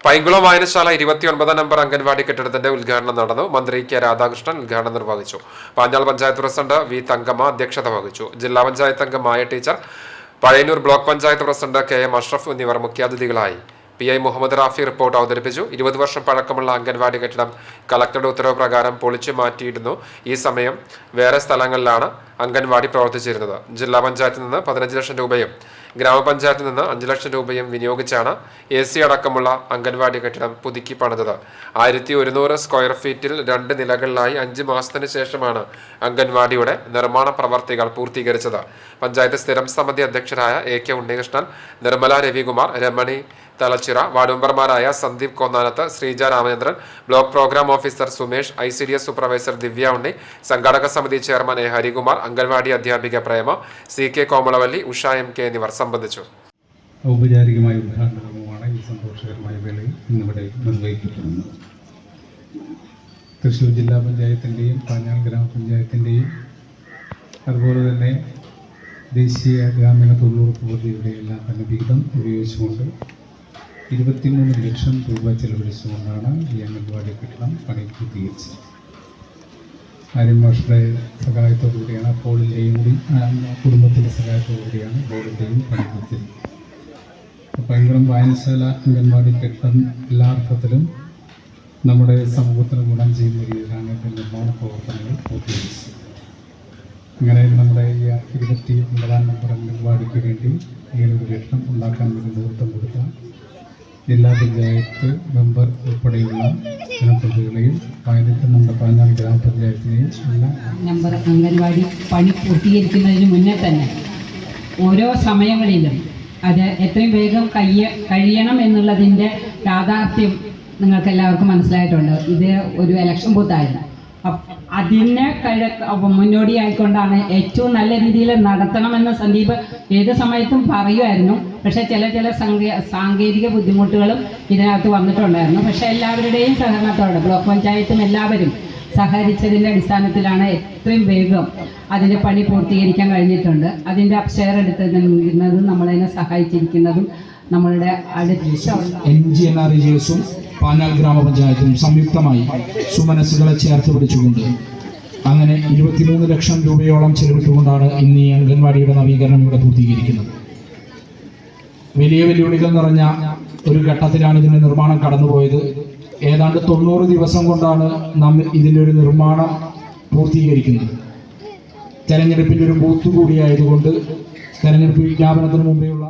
പൈങ്കുളം വായനശാല 29 നമ്പർ അംഗൻവാടി കെട്ടിടത്തിന്റെ ഉദ്ഘാടനം നടന്നു. മന്ത്രി കെ രാധാകൃഷ്ണൻ ഉദ്ഘാടനം നിർവഹിച്ചു. പാഞ്ഞാൾ പഞ്ചായത്ത് പ്രസിഡന്റ് വി തങ്കമ്മ അധ്യക്ഷത വഹിച്ചു. ജില്ലാ പഞ്ചായത്ത് അംഗം Maya teacher, Pazhayannur block panchayat president K M Ashraf എന്നിവർ മുഖ്യാതിഥികളായി. PI മുഹമ്മദ് റാഫി റിപ്പോർട്ട് അവതരിപ്പിച്ചു. 20 വർഷം പഴക്കമുള്ള അംഗൻവാടി കെട്ടിടം കളക്ടറുടെ ഉത്തരവ് പ്രകാരം പൊളിച്ചു മാറ്റിയിരുന്നു. ഈ സമയം വേറെ സ്ഥലങ്ങളിലാണ് അംഗൻവാടി പ്രവർത്തിച്ചിരുന്നത്. ജില്ലാ പഞ്ചായത്തിൽ നിന്ന് 15 ലക്ഷം രൂപയും ഗ്രാമപഞ്ചായത്തിൽ നിന്ന് 5 ലക്ഷം രൂപയും വിനിയോഗിച്ചാണ് AC അടക്കമുള്ള അംഗൻവാടി കെട്ടിടം പുതുക്കി പണിതത്. 1100 സ്ക്വയർ ഫീറ്റിൽ 2 നിലകളിലായി 5 മാസത്തിന് ശേഷമാണ് അംഗൻവാടിയുടെ നിർമ്മാണ പ്രവർത്തികൾ പൂർത്തീകരിച്ചത്. പഞ്ചായത്ത് സ്ഥിരം സമിതി അധ്യക്ഷരായ AK ഉണ്ണികൃഷ്ണൻ, നിർമ്മല രവികുമാർ, രമണി തലച്ചിറ, വാർഡ് മെമ്പർമാരായ Sandeep Konnanath, Sreeja Ramachandran, block programme officer Sumesh, ICDS supervisor Divya Unni, സംഘാടക സമിതി ചെയർമാൻ A ഹരികുമാർ, അംഗൻവാടി അധ്യാപിക പ്രേമ, CK കോമളവല്ലി, ഉഷ MK എന്നിവർ സംബന്ധിച്ചു. ഔപചാരികമായ ഉദ്ഘാടനമാണ് ഈ സന്തോഷകരമായ വേളയിൽ ഇന്നിവിടെ നിർവഹിക്കപ്പെടുന്നത്. തൃശ്ശൂർ ജില്ലാ പഞ്ചായത്തിൻ്റെയും പാഞ്ഞാൾ ഗ്രാമപഞ്ചായത്തിൻ്റെയും അതുപോലെ തന്നെ ദേശീയ ഗ്രാമീണ തൊഴിലുറപ്പ് പദ്ധതിയുടെ എല്ലാം തന്നെ വിഹിതം ഉപയോഗിച്ചുകൊണ്ട് 23 ലക്ഷം രൂപ ചെലവഴിച്ചുകൊണ്ടാണ് ഈ അംഗൻവാടി കെട്ടിടം പണി പൂർത്തീകരിച്ചത്. ആര്യമാഷയുടെ സഹായത്തോടുകൂടിയാണ്, പോളിൻ്റെയും കൂടി കുടുംബത്തിൻ്റെ സഹായത്തോടുകൂടിയാണ് ബോർഡിൻ്റെയും പണി പൂർത്തീകരിച്ചത്. പൈങ്കുളം വായനശാല അംഗൻവാടി കെട്ടിടം എല്ലാ അർത്ഥത്തിലും നമ്മുടെ സമൂഹത്തിന് ഗുണം ചെയ്യുന്ന രീതിയിലാണ് ഇതിൻ്റെ നിർമ്മാണ പ്രവർത്തനങ്ങൾ പൂർത്തീകരിച്ചത്. അങ്ങനെ നമ്മുടെ ഈ 29 നമ്പർ അംഗൻവാടിക്ക് വേണ്ടി ഇങ്ങനൊരു കെട്ടിടം ഉണ്ടാക്കാൻ വേണ്ടി നേതൃത്വം കൊടുത്ത ജില്ലാ പഞ്ചായത്ത് മെമ്പർ ഉൾപ്പെടെയുള്ള ജനപ്രതിനിധികളെയും നമ്മുടെ പാഞ്ഞാൾ ഗ്രാമപഞ്ചായത്തിനെയും നമ്പർ അംഗൻവാടി പണി പൂർത്തീകരിക്കുന്നതിന് മുന്നേ തന്നെ ഓരോ സമയങ്ങളിലും അത് എത്രയും വേഗം കഴിയണം എന്നുള്ളതിൻ്റെ യാഥാർത്ഥ്യം നിങ്ങൾക്ക് എല്ലാവർക്കും മനസ്സിലായിട്ടുണ്ട്. ഇത് ഒരു ഇലക്ഷൻ ബൂത്തായിരുന്നു. അതിനെ മുന്നോടിയായിക്കൊണ്ടാണ് ഏറ്റവും നല്ല രീതിയിൽ നടത്തണമെന്ന് സന്ദീപ് ഏത് സമയത്തും പറയുമായിരുന്നു. പക്ഷേ ചില സാങ്കേതിക ബുദ്ധിമുട്ടുകളും ഇതിനകത്ത് വന്നിട്ടുണ്ടായിരുന്നു. പക്ഷേ എല്ലാവരുടെയും സഹകരണത്തോടെ ബ്ലോക്ക് പഞ്ചായത്തും എല്ലാവരും സഹകരിച്ചതിൻ്റെ അടിസ്ഥാനത്തിലാണ് എത്രയും വേഗം അതിൻ്റെ പണി പൂർത്തീകരിക്കാൻ കഴിഞ്ഞിട്ടുണ്ട്. അതിൻ്റെ അപ്ഷെയർ എടുത്തിരിക്കുന്നതും നമ്മളതിനെ സഹായിച്ചിരിക്കുന്നതും നമ്മളുടെ അടുത്ത NGNREGSും പാഞ്ഞാൾ ഗ്രാമപഞ്ചായത്തും സംയുക്തമായി സുമനസ്സുകളെ ചേർത്ത് പിടിച്ചുകൊണ്ട് അങ്ങനെ 23 ലക്ഷം രൂപയോളം ചെലവിട്ടുകൊണ്ടാണ് ഇന്ന് ഈ അംഗൻവാടിയുടെ നവീകരണം ഇവിടെ പൂർത്തീകരിക്കുന്നത്. വലിയ വെല്ലുവിളികൾ നിറഞ്ഞ ഒരു ഘട്ടത്തിലാണ് ഇതിൻ്റെ നിർമ്മാണം കടന്നുപോയത്. ഏതാണ്ട് 90 ദിവസം കൊണ്ടാണ് നാം ഇതിൻ്റെ ഒരു നിർമ്മാണം പൂർത്തീകരിക്കുന്നത്. തെരഞ്ഞെടുപ്പിൻ്റെ ഒരു ബൂത്ത് കൂടിയായതുകൊണ്ട് തെരഞ്ഞെടുപ്പ് വിജ്ഞാപനത്തിന് മുമ്പേയുള്ള